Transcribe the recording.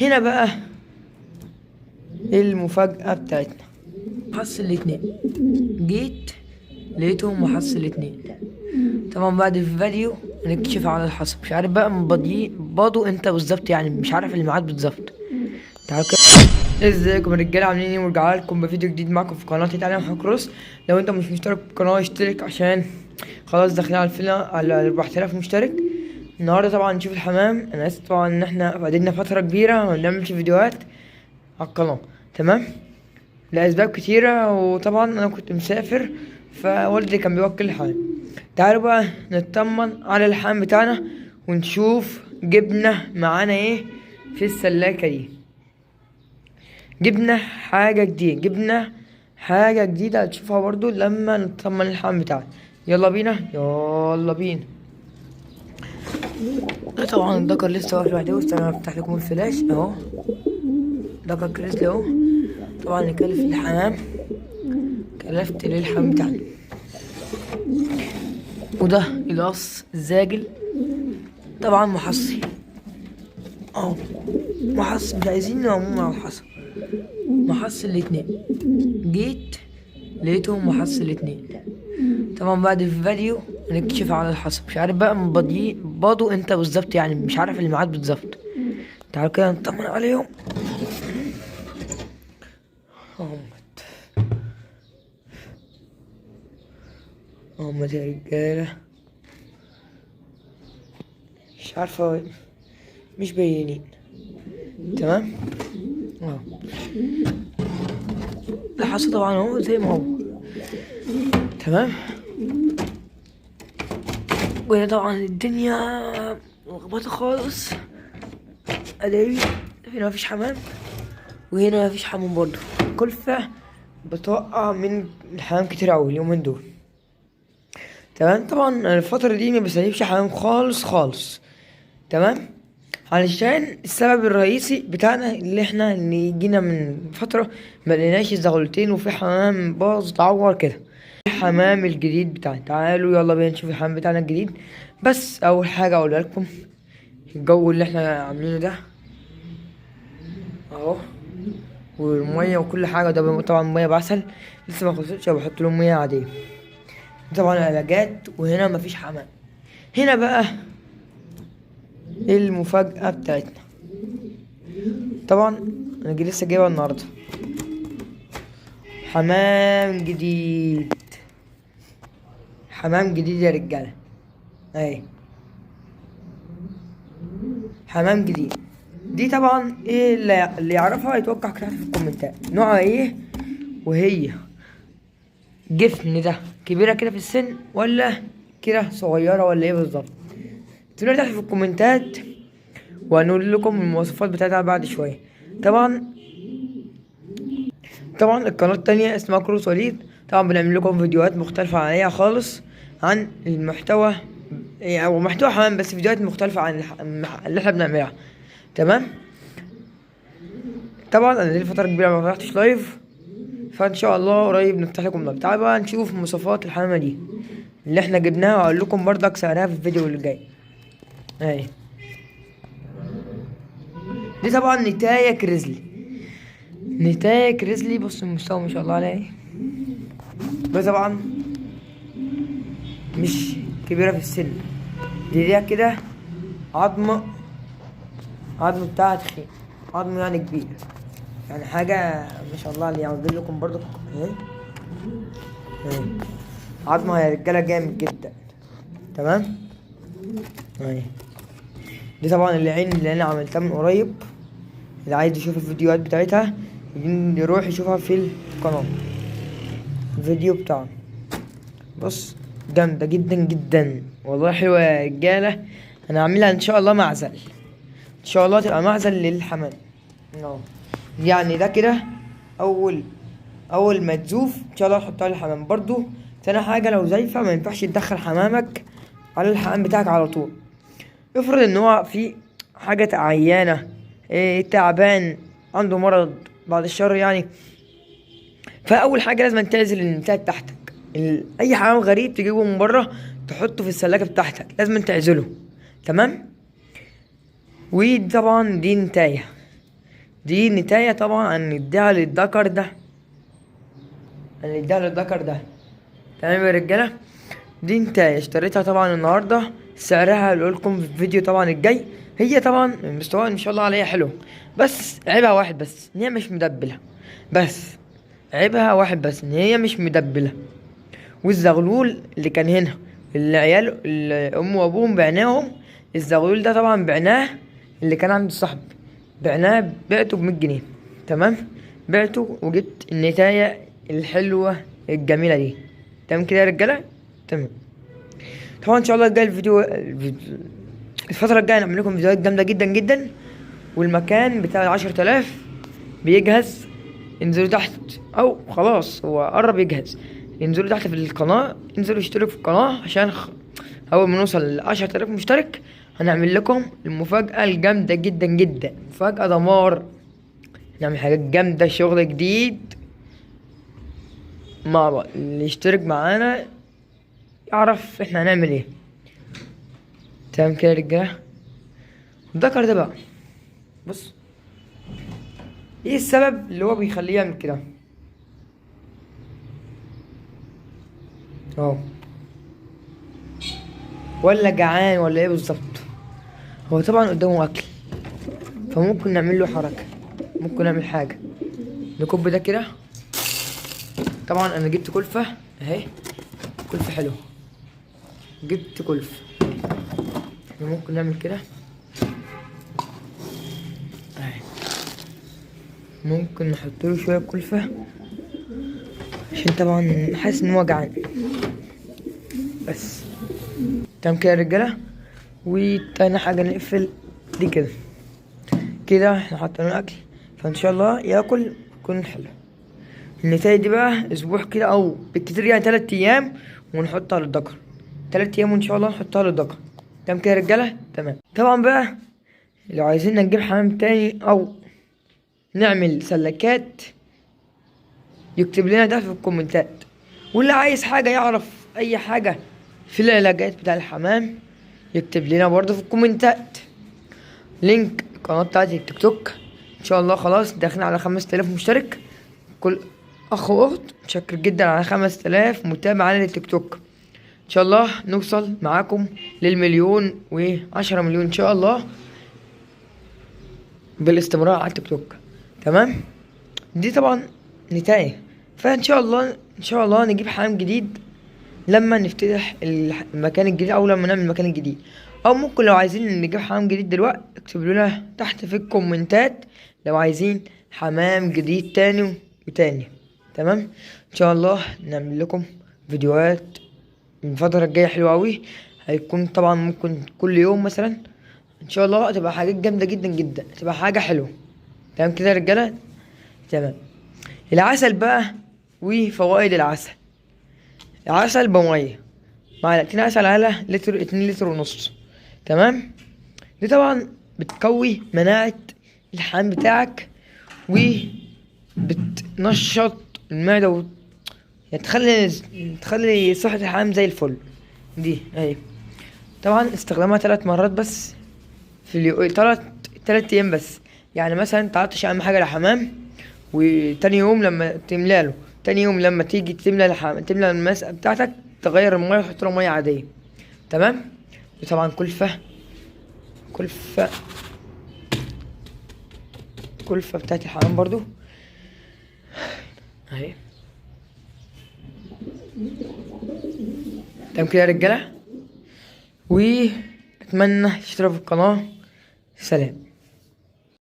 هنا بقى المفاجأة بتاعتنا. محصل الاتنين، جيت لقيتهم محصل الاتنين. طبعا بعد الفيديو نكشف على الحصل، مش عارف بقى باضوا انت بالظبط، يعني مش عارف الميعاد بالظبط. تعالوا كده. ازيكم يا رجاله، عاملين ايه؟ ورجع لكم بفيديو جديد معاكم في قناه تعلم حكروس. لو انت مش مشترك في القناه اشترك، عشان خلاص داخلين على الفيلم على 4000 مشترك. النهارده طبعا نشوف الحمام. انا اسف طبعا ان احنا فقدنا فتره كبيره ما بنعملش فيديوهات على القناه، تمام، لاسباب كتيره. وطبعا انا كنت مسافر فوالدي كان بيوكل الحمام. تعالوا بقى نطمن على الحمام بتاعنا ونشوف جبنا معانا ايه في السلاكه دي. جبنا حاجة جديدة، جبنا حاجة جديدة هتشوفها برضو لما نطمن الحمام بتاعنا. يلا بينا يلا بينا. ده طبعا الدكر لسه واقف لوحده. استنى افتح لكم الفلاش اهو. دكر كريسلي اهو. طبعا نكلف الحمام، كلفت للحمام بتاعنا. وده القص الزاجل طبعا محصي اهو. محصي مش عايزين نعموم على الحصى. محصل الاتنين، جيت لقيتهم محصل الاتنين. طبعا بعد الفيديو نكشف على الحصى، مش عارف بقى باضوا انت بالظبط، يعني مش عارف الميعاد بالظبط. تعالوا كده نطمن عليهم. اهمت يا رجالة، مش عارفة مش باينين، تمام اهو. الحصى طبعا اهو زي ما هو، تمام. وهنا طبعا الدنيا ملخبطة خالص. اداري هنا مفيش حمام وهنا مفيش حمام برضه. كلفة بتوقع من الحمام كتير اوي اليومين دول، تمام. طبعا الفترة دي ما بسيبش حمام خالص خالص، تمام، علشان السبب الرئيسي بتاعنا اللي جينا من فترة ما لقيناش الزغلتين، وفي حمام باظ اتعور كده. الحمام الجديد بتاعنا، تعالوا يلا بينا نشوف الحمام بتاعنا الجديد. بس اول حاجة اقولها لكم، الجو اللي احنا عاملينه ده اهو، والمية وكل حاجة. ده طبعا مية بعسل لسه ما خلصتش، بحط لهم مية عادية. طبعا علاجات. وهنا مفيش حمام. هنا بقى المفاجأة بتاعتنا. طبعا انا لسه جايبها النهاردة، حمام جديد. حمام جديد يا رجالة اهي، حمام جديد. دي طبعا ايه اللي يعرفها يتوقع كده في الكومنتات نوعها ايه. وهي جفن ده كبيرة كده في السن ولا كده صغيرة ولا ايه بالظبط؟ تقولوا تحت في الكومنتات وهنقول لكم المواصفات بتاعتها بعد شوية. طبعا القناة التانية اسمها كروس وليد، طبعا بنعمل لكم فيديوهات مختلفة عليها خالص عن المحتوى، او محتوى حمام بس فيديوهات مختلفة عن اللي احنا بنعملها، تمام. طبعا انا لي فترة كبيرة ما فتحتش لايف، فان شاء الله قريب نفتح لكم لايف. تعالوا بقى نشوف مواصفات الحمامة دي اللي احنا جبناها، واقول لكم برضك سعرها في الفيديو اللي جاي. اهي دي طبعا نتاية كريزلي. نتاية كريزلي، بص المستوى ما شاء الله عليه. ده طبعا مش كبيرة في السن، دي كده عظم بتاعها تخين، عظم يعني كبير، يعني حاجة ما شاء الله عليه. هجيب لكم برضو اهي اهي عظمها يا رجالة جامد جدا، تمام اهي. دي طبعا العين اللي انا عملتها من قريب، اللي عايز يشوف الفيديوهات بتاعتها يروح يشوفها في القناة. الفيديو بتاعنا بص جامدة جدا جدا والله، حلوة يا رجالة. انا هعملها ان شاء الله معزل، ان شاء الله تبقى معزل للحمام اهو. يعني ده كده اول ما تزوف ان شاء الله تحطها للحمام. برضو تاني حاجة، لو زايفة ما ينفعش تدخل حمامك على الحمام بتاعك على طول. افرض ان هو في حاجة عيانة، تعبان، عنده مرض بعد الشر يعني، فاول حاجة لازم تعزل النتاية بتاعتك. اي حمام غريب تجيبه من بره تحطه في السلاكة بتاعتك لازم تعزله، تمام. وطبعا دي نتاية دي نتاية طبعا هنديها للذكر ده، هنديها للذكر ده. تمام يا رجالة، دي نتاية اشتريتها طبعا النهاردة، سعرها هقولكم في الفيديو طبعا الجاي. هي طبعا مستواها ان شاء الله عليها حلو، بس عيبها واحد بس، ان هي مش مدبلة. بس عيبها واحد بس، ان هي مش مدبلة. والزغلول اللي كان هنا، اللي عيال اللي امه وابوهم بعناهم، الزغلول ده طبعا بعناه، اللي كان عند صاحبي بعناه، بعته ب100 جنيه. تمام، بعته وجبت النتاية الحلوة الجميلة دي. تمام كده يا رجالة، تمام. طبعا ان شاء الله الجاي الفترة الجاية نعمل لكم فيديوهات جامدة جدا جدا. والمكان بتاع 10,000 بيجهز، انزلوا تحت، او خلاص هو قرب يجهز. انزلوا تحت في القناة، انزلوا اشتركوا في القناة عشان اول ما نوصل ل10,000 مشترك هنعمل لكم المفاجأة الجامدة جدا جدا، مفاجأة دمار. نعمل حاجات جامدة، شغل جديد مع بعض. اللي يشترك معانا يعرف احنا هنعمل ايه. تمام كده يا رجالة. الذكر ده بقى، بص، ايه السبب اللي هو بيخليه يعمل كده؟ اهو، ولا جعان ولا ايه بالظبط؟ هو طبعا قدامه اكل، فممكن نعمل له حركة، ممكن نعمل حاجة. نكب ده كده. طبعا انا جبت كلفة اهي، كلفة حلوة، جبت كلفة. احنا ممكن نعمل كده اهي، ممكن نحط له شوية كلفة عشان طبعا حاسس ان هو جعان. بس تمام كده يا رجالة. وتاني حاجة نقفل دي كده. كده احنا حطينا الاكل، فان شاء الله ياكل يكون حلو. النتاية دي بقى اسبوع كده او بالكتير يعني 3 ايام ونحطها للذكر. 3 ايام وان شاء الله نحطها للذكر. تمام كده يا رجالة، تمام. طبعا بقى لو عايزين نجيب حمام تاني او نعمل سلكات يكتب لنا ده في الكومنتات. واللي عايز حاجة يعرف اي حاجة في العلاجات بتاع الحمام يكتب لنا برضه في الكومنتات. لينك القناة بتاعتي التيك توك ان شاء الله خلاص داخلين على 5000 مشترك. كل اخ واخت متشكر جدا على 5000 متابع على التيك توك. ان شاء الله نوصل معاكم لل1,000,000 و10 مليون ان شاء الله بالاستمرار على التيك توك. تمام، دي طبعا نتاية. فان شاء الله ان شاء الله نجيب حمام جديد لما نفتتح المكان الجديد، او لما نعمل المكان الجديد. او ممكن لو عايزين نجيب حمام جديد دلوقتي اكتبوا لنا تحت في الكومنتات لو عايزين حمام جديد تاني وتاني. تمام، ان شاء الله نعمل لكم فيديوهات الفترة الجاية حلوة اوي. هيكون طبعا ممكن كل يوم مثلا، ان شاء الله هتبقى حاجات جامدة جدا جدا، هتبقى حاجة حلوة. تمام كده يا رجالة، تمام. العسل بقى وفوائد العسل. العسل بمية، معلقتين عسل على لتر 2 لتر ونص. تمام، دي طبعا بتقوي مناعة الحمام بتاعك، وبتنشط المعدة يعني تخلي صحة الحمام زي الفل. دي اهي، طبعا استخدامها 3 مرات بس في اليوم، 3 ايام بس. يعني مثلا متعطش اهم حاجة لحمام، وتاني يوم لما تملاله، تاني يوم لما تيجي تملى المسقى بتاعتك تغير المية وتحط له مية عادية. تمام، وطبعا كلفة بتاعت الحمام برضو اهي. تمام كده يا رجالة، واتمنى تشتركوا في القناة. سلام.